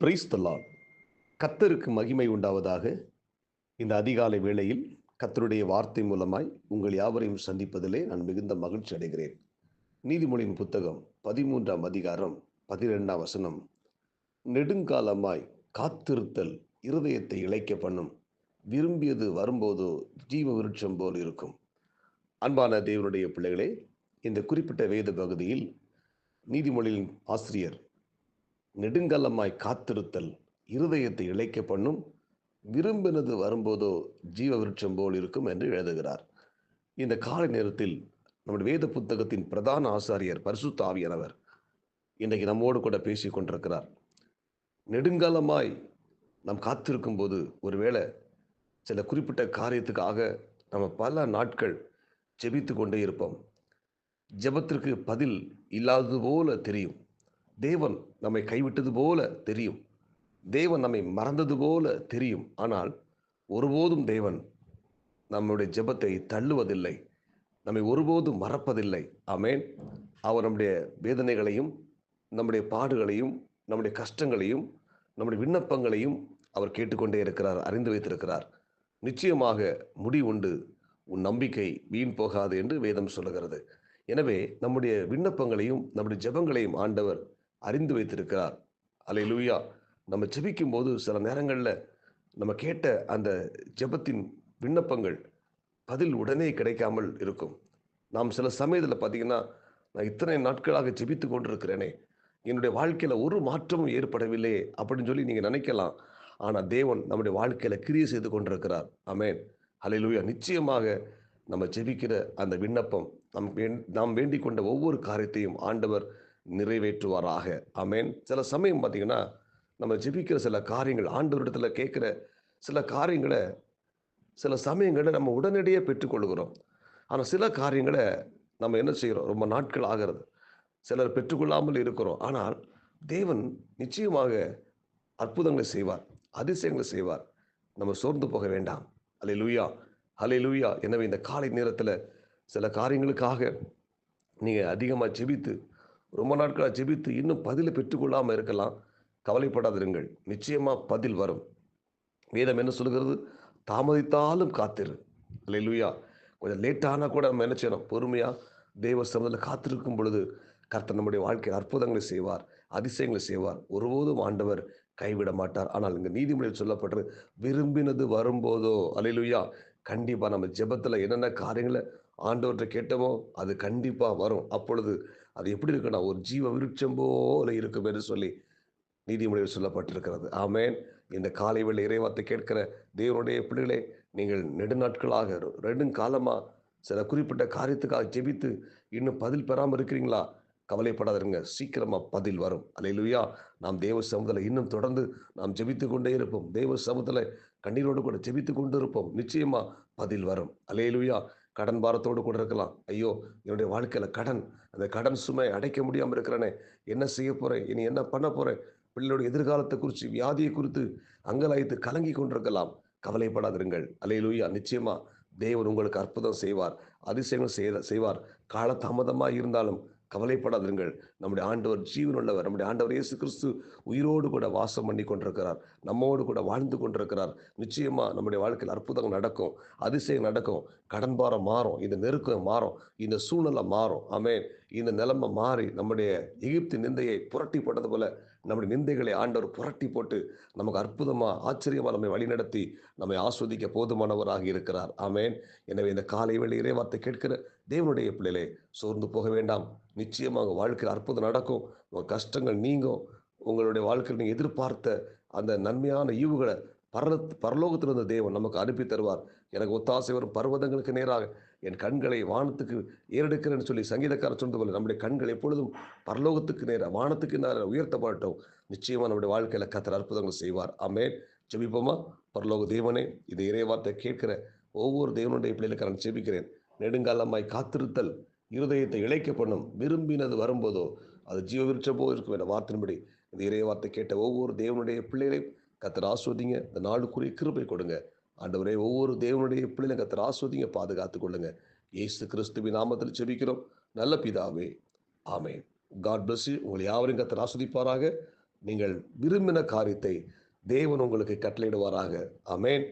Praise the Lord. கர்த்தருக்கு மகிமை உண்டாவதாக. இந்த அதிகாலை வேளையில் கர்த்தருடைய வார்த்தை மூலமாய் உங்கள் யாவரையும் சந்திப்பதிலே நான் மிகுந்த மகிழ்ச்சி அடைகிறேன். நீதிமொழியின் புத்தகம் 13ஆம் அதிகாரம் 12ஆம் வசனம். நெடுங்காலமாய் காத்திருத்தல் இருதயத்தை இளைக்க பண்ணும், விரும்பியது வரும்போதோ ஜீவ விருட்சம் போல் இருக்கும். அன்பான தேவனுடைய பிள்ளைகளே, இந்த குறிப்பிட்ட வேத பகுதியில் நீதிமொழியின் ஆசிரியர் நெடுங்காலமாய் காத்திருத்தல் இருதயத்தை இளைக்க பண்ணும், விரும்பினது வரும்போதோ ஜீவ விருட்சம் போல் இருக்கும் என்று எழுதுகிறார். இந்த காலை நேரத்தில் நம்முடைய வேத புத்தகத்தின் பிரதான ஆசாரியர் பரிசுத்த ஆவியானவர் இன்றைக்கு நம்மோடு கூட பேசி கொண்டிருக்கிறார். நெடுங்காலமாய் நாம் காத்திருக்கும் போது ஒருவேளை சில குறிப்பிட்ட காரியத்துக்காக நம்ம பல நாட்கள் ஜெபித்து கொண்டே இருப்போம். ஜெபத்திற்கு பதில் இல்லாதது போல தெரியும். தேவன் நம்மை கைவிட்டது போல தெரியும். தேவன் நம்மை மறந்தது போல தெரியும். ஆனால் ஒருபோதும் தேவன் நம்முடைய ஜெபத்தை தள்ளுவதில்லை, நம்மை ஒருபோதும் மறப்பதில்லை. ஆமென். அவர் நம்முடைய வேதனைகளையும், நம்முடைய பாடுகளையும், நம்முடைய கஷ்டங்களையும், நம்முடைய விண்ணப்பங்களையும் அவர் கேட்டுக்கொண்டே இருக்கிறார், அறிந்து வைத்திருக்கிறார். நிச்சயமாக முடிவுண்டு, உன் நம்பிக்கை வீண் போகாது என்று வேதம் சொல்லுகிறது. எனவே நம்முடைய விண்ணப்பங்களையும் நம்முடைய ஜெபங்களையும் ஆண்டவர் அறிந்து வைத்திருக்கிறார். அல்லேலூயா. நம்ம ஜெபிக்கும் போது சில நேரங்களில் நம்ம கேட்ட அந்த ஜெபத்தின் விண்ணப்பங்கள் பதில் உடனே கிடைக்காமல் இருக்கும். நாம் சில சமயத்தில் பார்த்தீங்கன்னா, நான் இத்தனை நாட்களாக ஜெபித்து கொண்டிருக்கிறேனே, என்னுடைய வாழ்க்கையில் ஒரு மாற்றமும் ஏற்படவில்லையே அப்படின்னு சொல்லி நீங்கள் நினைக்கலாம். ஆனால் தேவன் நம்முடைய வாழ்க்கையில் கிரியை செய்து கொண்டிருக்கிறார். ஆமென். அல்லேலூயா. நிச்சயமாக நம்ம ஜெபிக்கிற அந்த விண்ணப்பம், நாம் வேண்டிக் கொண்ட ஒவ்வொரு காரியத்தையும் ஆண்டவர் நிறைவேற்றுவாராக. ஆமென். சில சமயம் பார்த்தீங்கன்னா, நம்ம ஜெபிக்கிற சில காரியங்கள், ஆண்டவரிடத்துல கேட்கிற சில காரியங்களை சில சமயங்களில் நம்ம உடனடியே பெற்றுக்கொள்கிறோம். ஆனால் சில காரியங்களை நம்ம என்ன செய்கிறோம், ரொம்ப நாட்கள் ஆகிறது. சிலர் பெற்றுக்கொள்ளாமல் இருக்கிறோம். ஆனால் தேவன் நிச்சயமாக அற்புதங்களை செய்வார், அதிசயங்களை செய்வார். நம்ம சோர்ந்து போக வேண்டாம். அல்லேலூயா, அல்லேலூயா. எனவே இந்த காலை நேரத்தில் சில காரியங்களுக்காக நீங்கள் அதிகமாக ஜெபித்து, ரொம்ப நாட்களாக ஜெபித்து இன்னும் பதிலை பெற்றுக்கொள்ளாமல் இருக்கலாம். கவலைப்படாதிருங்கள், நிச்சயமாக பதில் வரும். வேதம் என்ன சொல்கிறது? தாமதித்தாலும் காத்திரு. அல்லேலூயா. கொஞ்சம் லேட்டானால் கூட நம்ம என்ன செய்யணும்? பொறுமையாக தேவ சமூகத்தில் காத்திருக்கும் பொழுது கர்த்தர் நம்முடைய வாழ்க்கையில் அற்புதங்களை செய்வார், அதிசயங்களை செய்வார். ஒருபோதும் ஆண்டவர் கைவிட மாட்டார். ஆனால் இங்கே நீதிமொழியில் சொல்லப்பட்டு விரும்பினது வரும்போதோ, அல்லேலூயா, கண்டிப்பாக நம்ம ஜெபத்தில் என்னென்ன காரியங்களை ஆண்டவர்கிட்ட கேட்டோமோ அது கண்டிப்பாக வரும். அப்பொழுது அது எப்படி இருக்குன்னா, ஒரு ஜீவ விருட்சம் போல இருக்கும் என்று சொல்லி நீதிமொழியில் சொல்லப்பட்டிருக்கிறது. ஆமென். இந்த காலை வேளை இறைவார்த்தை கேட்கிற தேவனுடைய பிள்ளைகளே, நீங்கள் நெடுநாட்களாக நெடுங்காலமாக சில குறிப்பிட்ட காரியத்துக்காக ஜெபித்து இன்னும் பதில் பெறாமல் இருக்கிறீங்களா? கவலைப்படாதிருங்க, சீக்கிரமா பதில் வரும். அல்லேலூயா. நாம் தேவ சமூகத்தில் இன்னும் தொடர்ந்து நாம் ஜெபித்து கொண்டே இருப்போம். தேவ சமூகத்தில் கண்ணீரோடு கூட ஜெபித்து கொண்டு இருப்போம். நிச்சயமா பதில் வரும். அல்லேலூயா. கடன் பாரத்தோடு கூட இருக்கலாம். ஐயோ, என்னுடைய வாழ்க்கையில் கடன், அந்த கடன் சுமை அடைக்க முடியாமல் இருக்கிறேனே, என்ன செய்ய போறேன், இனி என்ன பண்ண போறேன், பிள்ளைகளுடைய எதிர்காலத்தை குறித்து, வியாதியை குறித்து அங்கலாய்த்து கலங்கி கொண்டிருக்கலாம். கவலைப்படாதிருங்கள். அல்லேலூயா. நிச்சயமா தேவன் உங்களுக்கு அற்புதம் செய்வார், அதிசயங்கள் செய்வார். காலதாமதமாக இருந்தாலும் கவலைப்படாதிருங்கள். நம்முடைய ஆண்டவர் ஜீவனுள்ளவர். நம்முடைய ஆண்டவர் இயேசு கிறிஸ்து உயிரோடு கூட வாசம் பண்ணி கொண்டிருக்கிறார், நம்மோடு கூட வாழ்ந்து கொண்டிருக்கிறார். நிச்சயமா நம்முடைய வாழ்க்கையில் அற்புதங்கள் நடக்கும், அதிசயம் நடக்கும். கடன் பாரம் மாறும், இந்த நெருக்கம் மாறும், இந்த சூழ்நிலை மாறும். ஆமென். இந்த நிலைமை மாறி நம்முடைய எகிப்து நிந்தையை புரட்டி போட்டது போல நம்முடைய நிந்தைகளை ஆண்டவர் புரட்டி போட்டு நமக்கு அற்புதமா, ஆச்சரியமா நம்மை வழிநடத்தி நம்மை ஆஸ்வதிக்க போதுமானவராக இருக்கிறார். ஆமென். எனவே இந்த காலை வேளை இறைவார்த்தை கேட்கிற தேவனுடைய பிள்ளைகளே, சோர்ந்து போக வேண்டாம். நிச்சயமாக வாழ்க்கையில் அற்புதம் நடக்கும். உங்கள் கஷ்டங்கள் நீங்கும். உங்களுடைய வாழ்க்கையில் நீங்கள் எதிர்பார்த்த அந்த நன்மையான ஈவுகளை பரலோகத்திலிருந்து தேவன் நமக்கு அனுப்பி தருவார். எனக்கு ஒத்தாசை வரும் பர்வதங்களுக்கு நேராக என் கண்களை வானத்துக்கு ஏறெடுக்கிறேன்னு சொல்லி சங்கீதக்காரர் சொன்னது போல நம்முடைய கண்கள் எப்பொழுதும் பரலோகத்துக்கு நேராக, வானத்துக்கு நேராக உயர்த்தப்பட்டோம். நிச்சயமாக நம்முடைய வாழ்க்கையில் கர்த்தர் அற்புதங்கள் செய்வார். ஆமென். ஜெபிப்போமா? பரலோக தேவனே, இந்த இறைவார்த்தை கேட்கிற ஒவ்வொரு தேவனுடைய பிள்ளைகளுக்கு நான் ஜெபிக்கிறேன். நெடுங்காலமாய் காத்திருத்தல் இருதயத்தை இளைக்க பண்ணும், விரும்பினது வரும்போதோ அது ஜீவ விருட்சம் போல் இருக்கும் என்ற வார்த்தையின்படி இந்த இறைவார்த்தை கேட்ட ஒவ்வொரு தேவனுடைய பிள்ளைகளையும் கர்த்தர் ஆஸ்வதிங்க. இந்த நாளுக்குரிய கிருபை கொடுங்க. ஆண்டவரே, ஒவ்வொரு தேவனுடைய பிள்ளைகளை கர்த்தர் ஆஸ்வதிங்க, பாதுகாத்துக் கொள்ளுங்க. இயேசு கிறிஸ்துவின் நாமத்தில் ஜெபிக்கிறோம் நல்ல பிதாவே. ஆமென். God bless you. உங்களை யாவரையும் கர்த்தர் ஆஸ்வதிப்பாராக. நீங்கள் விரும்பின காரியத்தை தேவன் உங்களுக்கு கட்டளையிடுவாராக. ஆமென்.